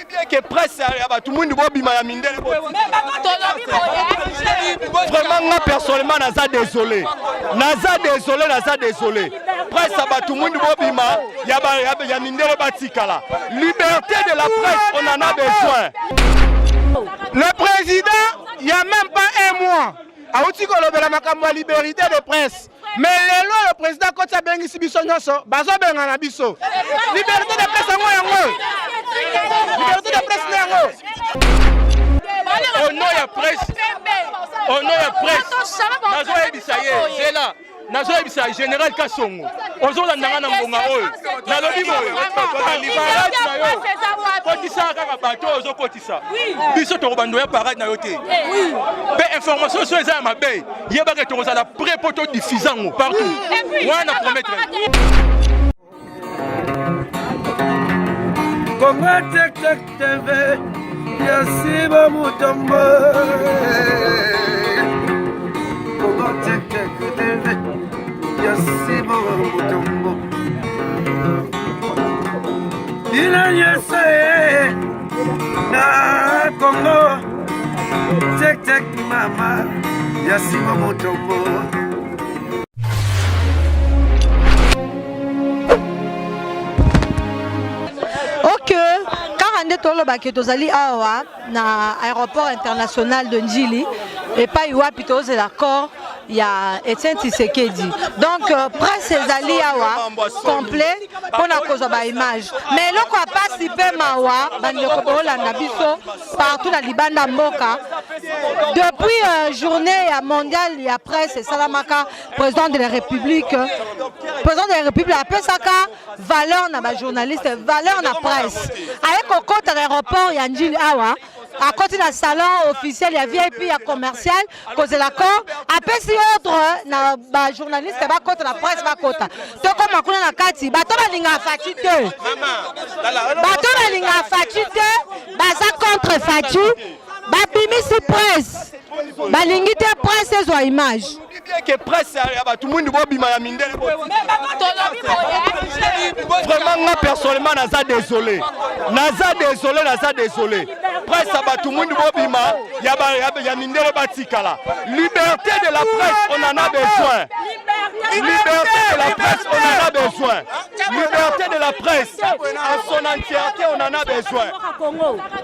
Bien que presse tout le monde vraiment personnellement naza désolé. Presse tout le monde ya mindele batikala. Liberté de la presse, on en a besoin. Le président, il n'y a même pas un mois. A outi ko lobela makambo ya liberté de presse. Mais le président quand ça bengi sibiso nyoso, bazo benga na biso. Liberté de presse ngo yango. Liberté de presse yango. Au nom ya presse. Nazo ebisaye, c'est là. Nazo ebisa général Kasongo. Ozo la nanga na mbonga oyo. Na lobi boyo. Parade na yo. Kotisa kaka bato ozo kotisa. Biso to bando ya parade na yo te. Pe information sur eza mabe. Yeba ke to la prépoto diffusango partout. Wana promettre. Congo Tek Tek TV. Yasiba Mutombo. Congo Tek Tek TV. Yasiba Mutombo. Il y a na Congo Tek Tek mama Yasiba Mutombo. Ok, car on est tout le baquet tozali awa na aéroport international de Njili et pas iwa plutôt c'est l'accord il y a Etienne Tshisekedi. Donc presse ezali awa complet pour la cause ba image. Mais le quoi participer mawa bandeko bolanda biso partout na libanda mboka. Depuis journée mondiale il y a presse Salamaka président de la République a pesaka valeur na ba journaliste valeur na presse. Avec au côté de l'aéroport ya Njili awa à côté du salon officiel, il y a VIP, il y a commercial, cause l'accord. Après, si autre, na ba journaliste, ba côté la presse, ba côté. Donc comme on a kati, bato ba linga fatite. Bato ba linga fatite, baza contre fatu, ba bimisi presse. Ba lingite presse ezo image. Bien que presse tout le monde bima ya mindele. Vraiment personnellement naza désolé. Presse tout le monde bima ya mindele batikala. Liberté de la presse, on en a besoin. Liberté de la presse, on en a besoin. Liberté de la presse en son entièreté, on en a besoin.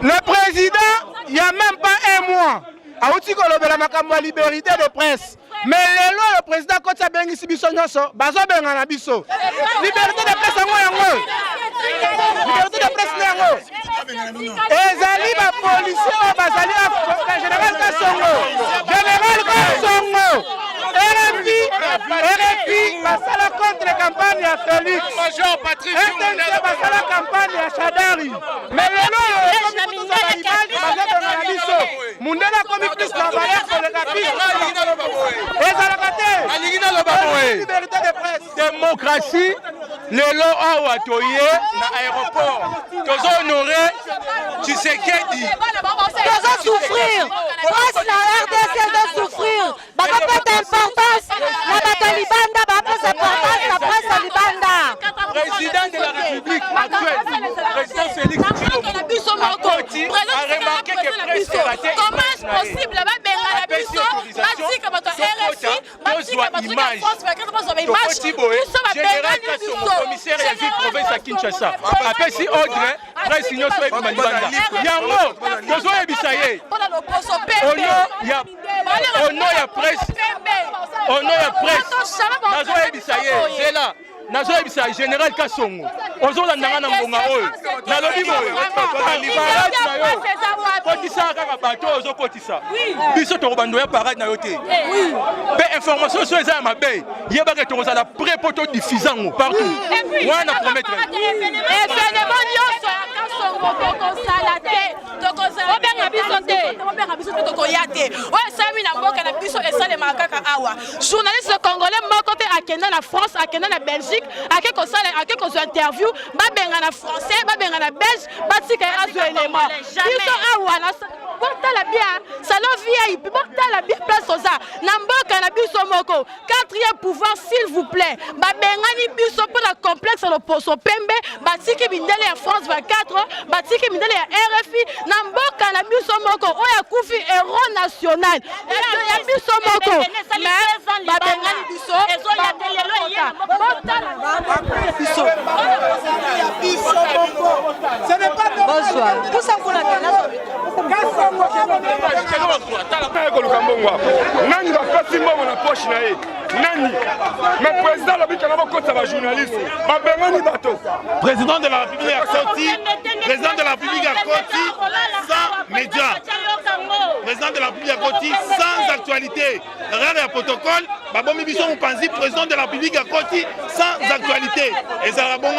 Le président, il n'y a même pas un mois. A outi ko lobela makambo ya liberté de presse. Mais le président quand ça bengi sibiso nyoso, bazo benga na biso. Liberté de presse ngo yango. Liberté de presse yango. Ezali ba policier bazali général Kasongo. RFI basala contre campagne à Félix. Major Patrick basala campagne à Chadari. Mais Mundela comme plus travailler sur le liberté de presse. Démocratie, le lot awa toye na aéroport. Tozo honoré Tshisekedi. Tozo souffrir. Presse la RDC de souffrir. Baba pas d'importance. La Batalibanda, baba pas d'importance. La presse Libanda. Président de la République actuelle, président Félix Tshisekedi a remarqué que presse est ratée. Comment est-ce possible là-bas général Kasongo, commissaire et ville province à Kinshasa. Après si ordre, presse union soit Malibanda. Yango, tozo ebisaye. Au nom ya presse. Nazo ebisaye, c'est là. Nazo ebisa général Kasongo. Ozo la nanga na mbonga oyo. Na lobi boyo. Parade na yo. Kotisa kaka bato ozo kotisa. Biso to bando ya parade na yo te. Pe information sur eza mabe. Yeba ke to la prépoto diffusango partout. Wana promettre. Événement nyonso ya Kasongo ko sala te. Obenga biso te tokoyate. Oyo sami na mboka na biso esale makaka awa. Journaliste congolais moko te akenda na France, akenda na Belgique. Ake ko interview ba benga na français ba benga na belge ba tika azo élément biso awa na porta la bien salon VIP porta la bien place oza na mboka na biso moko quatrième pouvoir s'il vous plaît ba benga ni biso pour la complexe le poso pembe ba tiki bindele ya France 24 ba tiki bindele ya moko oyo akufi héros national ya biso moko mais babengani biso bonsoir nani bapasi mbongo na poche na ye nani mais président alobi na bakota ba journaliste babengani bato président de la République a sorti président de la République a sorti sans médias président de la République a sorti sans actualité rien de protocole babomi biso mopanzi président de la République a sorti sans actualité et ça la bonne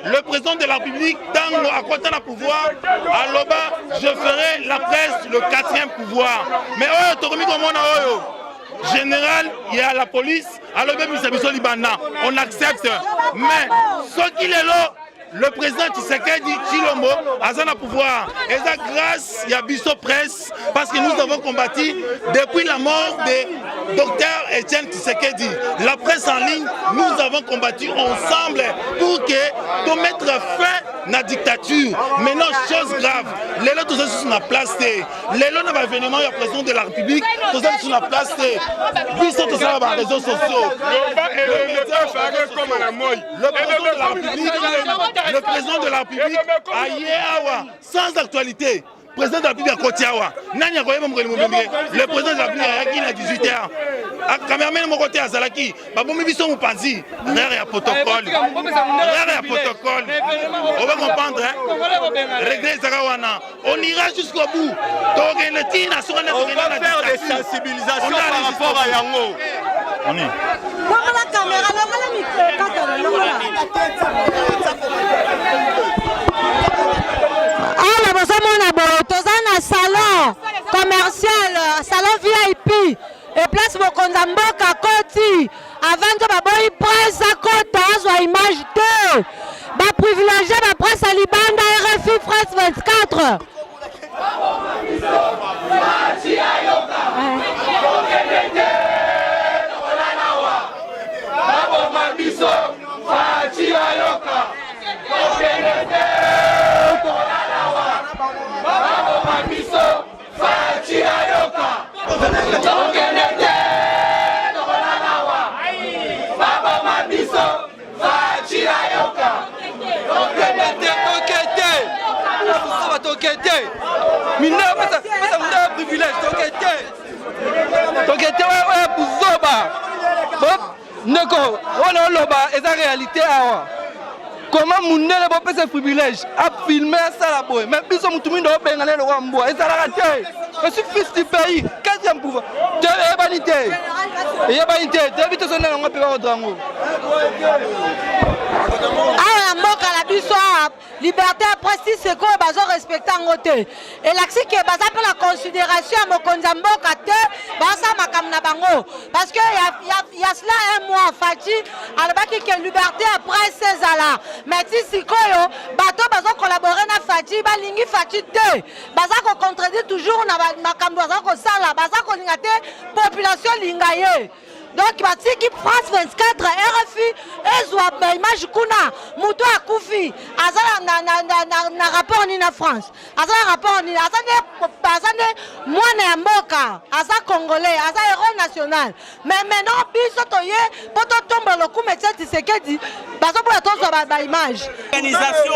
le président de la République tango à côté na pouvoir à Loba je ferai la presse le 4e pouvoir mais oyo tokomi komona oyo général, il y a la police, alors même on accepte. Mais ce qu'il est là, le président Tshisekedi Tshilombo a un pouvoir. Et ça grâce à Bisso Presse, parce que nous avons combattu depuis la mort de docteur Etienne Tshisekedi. La presse en ligne, nous avons combattu ensemble pour que mettre fin à la dictature. Maintenant, chose grave, les lots tous sur la place, les lots dans l'événement, il y a président de la République, tous sur la place, Bisso tous sur les réseaux sociaux. Le président de la République a hier, sans actualité, le président de la République a Kotiawa. Le président de la République a qui à 18h. A Cameroun mon côté à Zalaki. Babomi biso mupanzi. Rien à protocole. Rien à protocole. On va comprendre hein. Régler Zagawana. On ira jusqu'au bout. On va faire des sensibilisations par rapport à Yango. On est. la caméra, salon commercial, salon VIP et place Mokonza Mboka Koti avant que baboyi presse à Kota soit image 2 ba privilégié ba presse à Libanda RFI France 24 comment Moundele peut faire ce privilège à filmer ça la boue. Mais puis son moutoumi doit bengaler le Wamboa. Et ça la raté. Je suis fils du pays. 4e pouvoir. Tu es banité. Il y a banité. Tu habites son nom, on va payer au drango. Ah, Mboka la biso liberté après si c'est quoi bazo respecter en côté. Et l'axi qui est basé pour la considération à Mokonza Mboka te basa makamna bango parce que il y a cela un mois Fati alobaki que liberté après ces ala. Mais si koyo bato bazo collaborer na Fati ba lingi Fati te baza ko contredire toujours na makambo baza ko sala baza ko linga te population lingaye. Donc, qui France 24, RFI, Ezwa, image Kuna, Mouto Akoufi, Azala na rapport ni na France, Azala rapport ni, Azane, Moine Mboka, Aza Congolais, Aza héros national. Mais maintenant, Bisotoye, Poto tombe le coup, mais c'est ce qu'il dit, Baso pour la tosse de image. Organisation,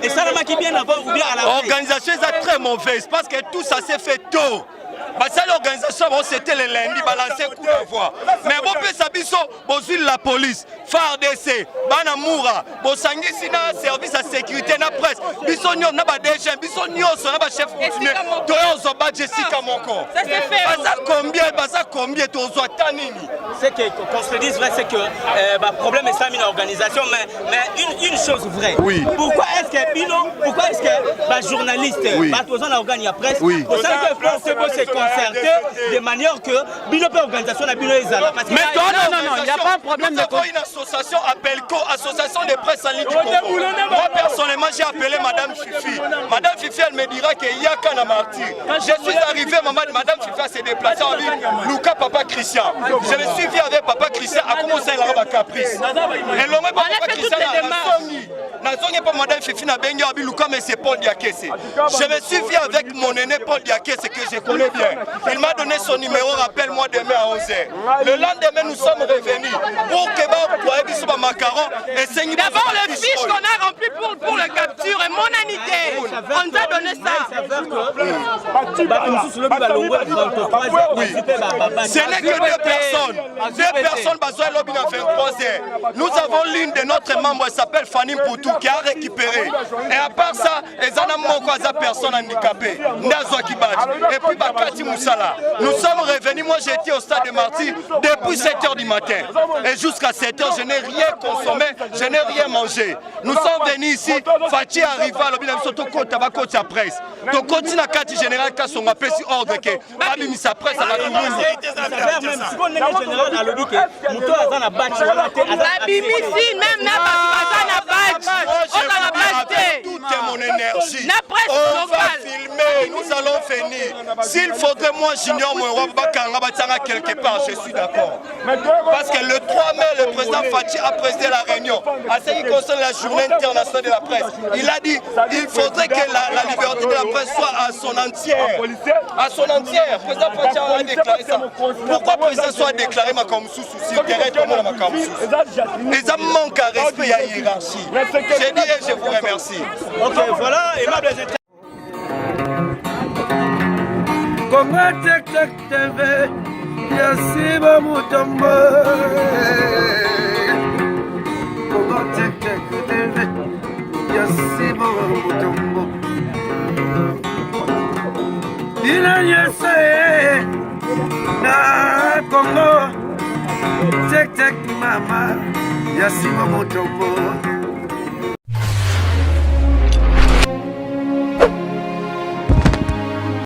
et ça n'a pas bien avant ou bien à la organisation est très mauvaise parce que tout ça s'est fait tôt. L'organisation, c'était le lundi, balancer coup de voix. Mais bon, Sabiso, la police, FARDC, Banamoura, Bosangi Sina, service à sécurité, na presse, Bissonio, n'a pas déjà, Bissonio, n'a pas chef coutumier, Toyo bat Jessica Moko. Ça c'est fait. Combien, Tozo Tanini. C'est que, qu'on se dise vrai, c'est que le problème est ça, une organisation, mais une chose vraie. Oui. Pourquoi est-ce que les journalistes, les organes à presse, oui. Pour ça que France c'est concerté de manière que Binope organisation la Bino Ezala. Mais non, il n'y a pas un problème de une association Appelco, association de presse en ligne du Congo. Moi personnellement j'ai appelé Madame Fifi. Madame Fifi elle me dira qu'il y a qu'un martyr. Je suis arrivé, Madame Fifi s'est déplacée en ligne. Luka Papa Christian. Je me suis vu avec papa Christian à commencer à la caprice. Et l'homme papa Christian n'a pas madame Fifi na bengi abiluka mais c'est Paul Diakese. Je me suis vu avec mon aîné Paul Diakese que je connais bien. Il m'a donné son numéro, rappelle-moi demain à 11h. Le lendemain nous sommes revenus pour que va macaron et c'est d'abord le fiche qu'on a rempli pour la capture et mon anité. On nous a donné ça. Ce n'est que deux personnes. Deux personnes besoin de 23h. Nous avons l'une de notre membres, elle s'appelle Fanny Poutou, qui a récupéré. Et à part ça, les anamokwaza personnes handicapées. Et puis Bakati Moussala. Nous sommes revenus, moi j'étais au stade de Marty depuis 7h du matin. Et jusqu'à 7h, je n'ai rien consommé, je n'ai rien mangé. Nous sommes venus ici, Fatih arriva, la presse. Donc continue à Kati Général Kasson a pris ordre que Babimi sa presse à la toute mon énergie. On va filmer, nous allons finir. S'il faudrait moi j'ignore mon roi quelque part, je suis d'accord. Parce que le 3 mai, le président Fatih a présidé la réunion. À ce qui concerne la journée internationale de la presse, il a dit qu'il faudrait que la liberté de la presse soit à son entière. À son entière. Le président Fatih a déclaré ça. Pourquoi le président soit déclaré Makamoussou si le terrain comme la Makamoussou? Les hommes manquent à respect à hiérarchie. J'ai dit et je vous remercie. Ok, voilà, aimable Congo Tek Tek TV, Yassiba Mutombo. Congo Tek Tek TV, Yassiba Mutombo. Ina yese na Congo Tek Tek mama, Yassiba Mutombo.